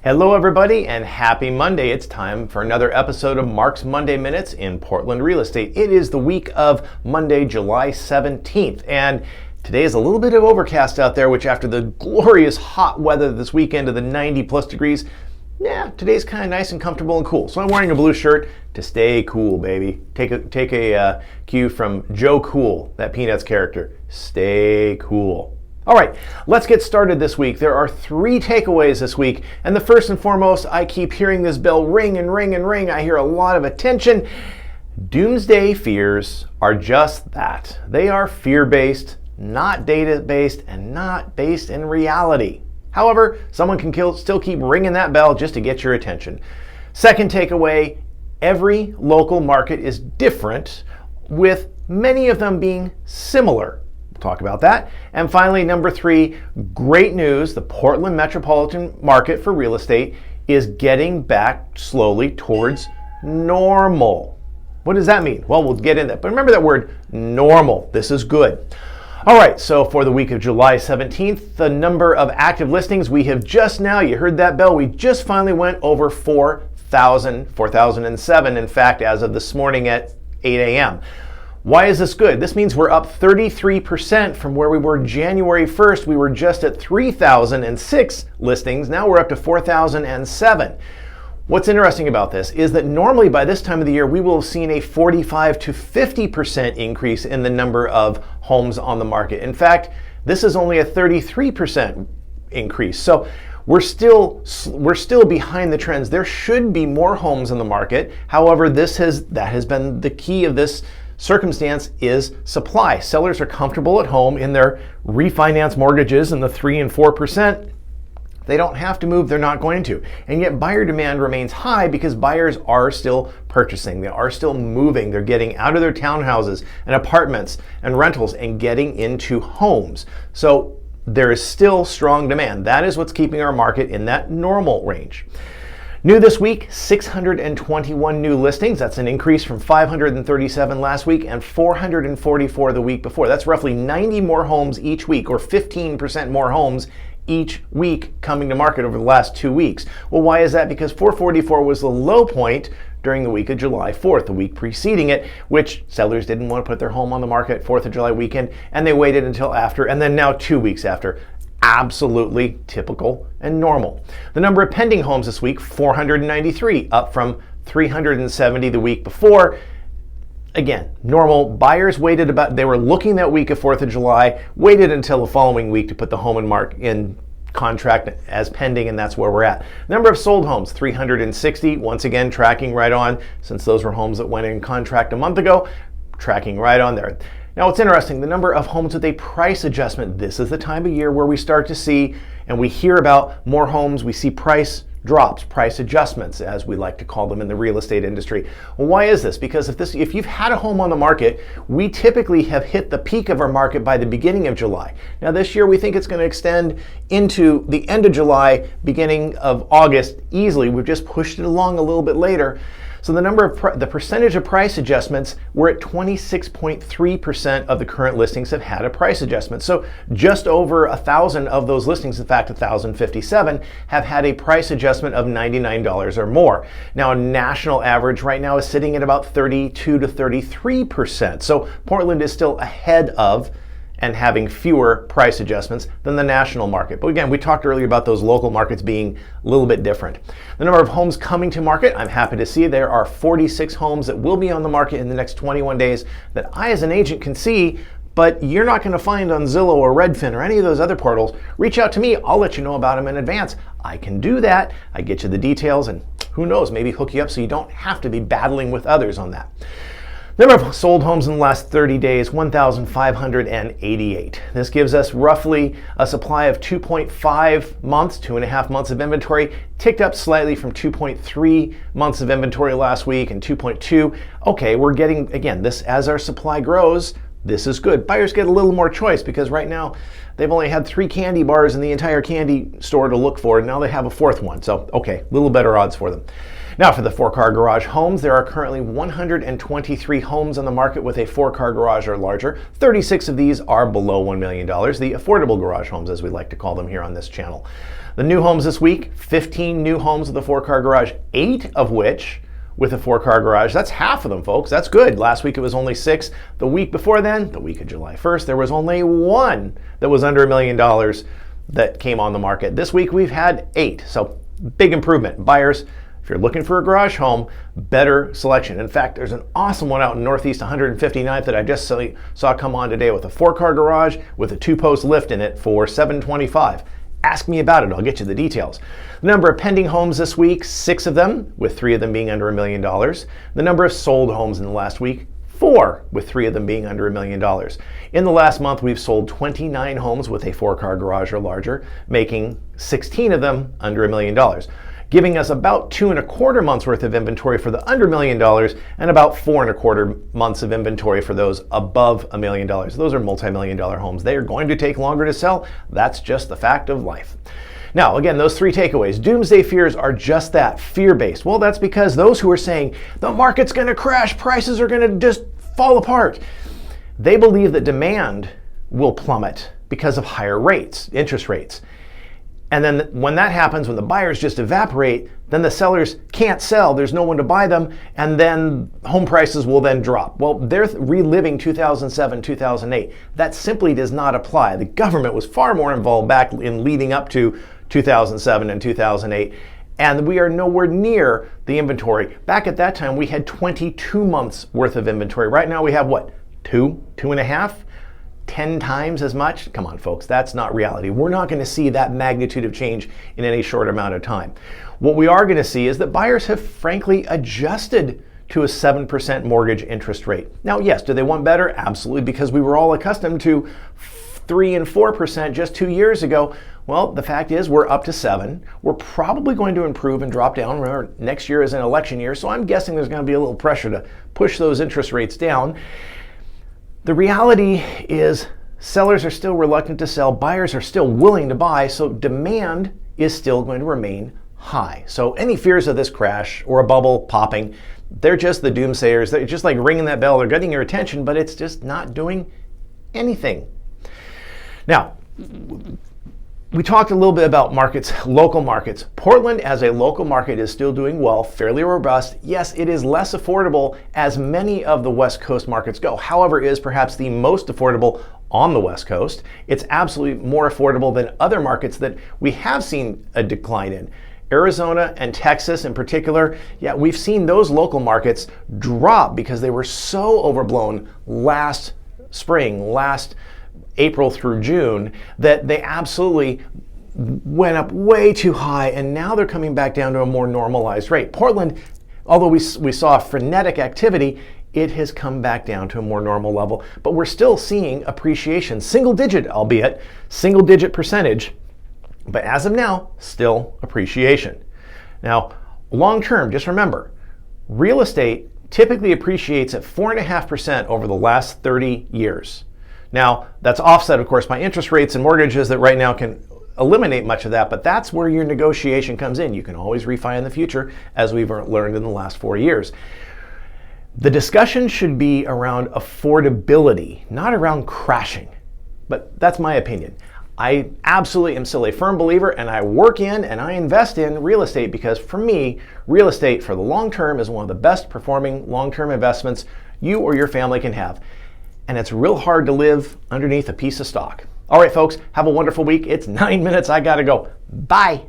Hello everybody and happy Monday. It's time for another episode of Mark's Monday Minutes in Portland Real Estate. It is the week of Monday, July 17th, and today is a little bit of overcast out there, which after the glorious hot weather this weekend of the 90 plus degrees, today's kind of nice and comfortable and cool. So I'm wearing a blue shirt to stay cool, baby. Take a cue from Joe Cool, that Peanuts character. Stay cool. All right, let's get started this week. There are 3 takeaways this week, and the first and foremost, I keep hearing this bell ring and ring and ring. I hear a lot of attention. Doomsday fears are just that. They are fear-based, not data-based, and not based in reality. However, someone can still keep ringing that bell just to get your attention. Second takeaway, every local market is different, with many of them being similar. Talk about that. And finally, number 3, great news. The Portland metropolitan market for real estate is getting back slowly towards normal. What does that mean? Well, we'll get into that. But remember that word, normal. This is good. All right, so for the week of July 17th, the number of active listings we have just now, you heard that bell, we just finally went over 4,007, in fact, as of this morning at 8 a.m. Why is this good? This means we're up 33% from where we were January 1st. We were just at 3,006 listings. Now we're up to 4,007. What's interesting about this is that normally by this time of the year, we will have seen a 45 to 50% increase in the number of homes on the market. In fact, this is only a 33% increase. So we're still behind the trends. There should be more homes on the market. However, that has been the key of this circumstance is supply. Sellers are comfortable at home in their refinance mortgages in the 3 and 4%. They don't have to move, they're not going to. And yet buyer demand remains high because buyers are still purchasing. They are still moving. They're getting out of their townhouses and apartments and rentals and getting into homes. So there is still strong demand. That is what's keeping our market in that normal range. New this week, 621 new listings. That's an increase from 537 last week and 444 the week before. That's roughly 90 more homes each week, or 15% more homes each week coming to market over the last 2 weeks. Well, why is that? Because 444 was the low point during the week of July 4th, the week preceding it, which sellers didn't want to put their home on the market 4th of July weekend, and they waited until after, and then now 2 weeks after. Absolutely typical and normal. The number of pending homes this week, 493, up from 370 the week before. Again, normal. Buyers waited they were looking that week of 4th of July, waited until the following week to put the home in contract as pending, and that's where we're at. Number of sold homes, 360, once again tracking right on, since those were homes that went in contract a month ago, tracking right on there. Now, what's interesting, the number of homes with a price adjustment, this is the time of year where we start to see, and we hear about more homes, we see price drops, price adjustments, as we like to call them in the real estate industry. Well, why is this? Because if you've had a home on the market, we typically have hit the peak of our market by the beginning of July. Now, this year, we think it's going to extend into the end of July, beginning of August easily. We've just pushed it along a little bit later. So the percentage of price adjustments, we're at 26.3% of the current listings have had a price adjustment. So just over 1,000 of those listings, in fact 1,057, have had a price adjustment of $99 or more. Now a national average right now is sitting at about 32 to 33%. So Portland is still ahead of and having fewer price adjustments than the national market. But again, we talked earlier about those local markets being a little bit different. The number of homes coming to market, I'm happy to see there are 46 homes that will be on the market in the next 21 days that I as an agent can see, but you're not going to find on Zillow or Redfin or any of those other portals. Reach out to me, I'll let you know about them in advance. I can do that. I get you the details and who knows, maybe hook you up so you don't have to be battling with others on that. Number of sold homes in the last 30 days, 1,588. This gives us roughly a supply of 2.5 months, 2.5 months of inventory, ticked up slightly from 2.3 months of inventory last week and 2.2. Okay, we're getting, again, this as our supply grows, this is good. Buyers get a little more choice because right now they've only had 3 candy bars in the entire candy store to look for, and now they have a 4th one. So, okay, a little better odds for them. Now for the 4-car garage homes, there are currently 123 homes on the market with a 4-car garage or larger. 36 of these are below $1 million, the affordable garage homes as we like to call them here on this channel. The new homes this week, 15 new homes with a 4-car garage, 8 of which with a 4-car garage. That's half of them, folks. That's good. Last week it was only 6. The week before then, the week of July 1st, there was only 1 that was under $1 million that came on the market. This week we've had 8. So big improvement. Buyers, if you're looking for a garage home, better selection. In fact, there's an awesome one out in Northeast 159th that I just saw come on today with a 4-car garage with a 2-post lift in it for $725. Ask me about it. I'll get you the details. The number of pending homes this week, 6 of them, with 3 of them being under $1 million. The number of sold homes in the last week, 4, with 3 of them being under $1 million. In the last month, we've sold 29 homes with a 4-car garage or larger, making 16 of them under $1 million, giving us about 2.25 months worth of inventory for the under $1 million and about 4.25 months of inventory for those above $1 million. Those are multi-million-dollar homes. They are going to take longer to sell. That's just the fact of life. Now, again, those 3 takeaways. Doomsday fears are just that, fear-based. Well, that's because those who are saying the market's going to crash, prices are going to just fall apart, they believe that demand will plummet because of higher rates, interest rates. And then when that happens, when the buyers just evaporate, then the sellers can't sell, there's no one to buy them, and then home prices will then drop. Well, they're reliving 2007, 2008. That simply does not apply. The government was far more involved back in leading up to 2007 and 2008, and we are nowhere near the inventory. Back at that time, we had 22 months worth of inventory. Right now we have what, 2.5? 10 times as much? Come on, folks, that's not reality. We're not going to see that magnitude of change in any short amount of time. What we are going to see is that buyers have frankly adjusted to a 7% mortgage interest rate. Now, yes, do they want better? Absolutely, because we were all accustomed to 3 and 4% just 2 years ago. Well, the fact is we're up to 7. We're probably going to improve and drop down. Remember, next year is an election year, so I'm guessing there's going to be a little pressure to push those interest rates down. The reality is sellers are still reluctant to sell, buyers are still willing to buy, so demand is still going to remain high. So any fears of this crash or a bubble popping, they're just the doomsayers. They're just like ringing that bell. They're getting your attention, but it's just not doing anything. Now, we talked a little bit about markets, local markets. Portland as a local market is still doing well, fairly robust. Yes, it is less affordable as many of the West Coast markets go. However, it is perhaps the most affordable on the West Coast. It's absolutely more affordable than other markets that we have seen a decline in. Arizona and Texas in particular, yeah, we've seen those local markets drop because they were so overblown last spring, last April through June, that they absolutely went up way too high, and now they're coming back down to a more normalized rate. Portland, although we saw frenetic activity, it has come back down to a more normal level, but we're still seeing appreciation, single digit, albeit single digit percentage, but as of now, still appreciation. Now, long term, just remember, real estate typically appreciates at 4.5% over the last 30 years. Now, that's offset, of course, by interest rates and mortgages that right now can eliminate much of that, but that's where your negotiation comes in. You can always refi in the future, as we've learned in the last 4 years. The discussion should be around affordability, not around crashing. But that's my opinion. I absolutely am still a firm believer, and I work in and I invest in real estate because for me, real estate for the long term is one of the best performing long-term investments you or your family can have. And it's real hard to live underneath a piece of stock. All right, folks, have a wonderful week. It's 9 minutes. I gotta go. Bye.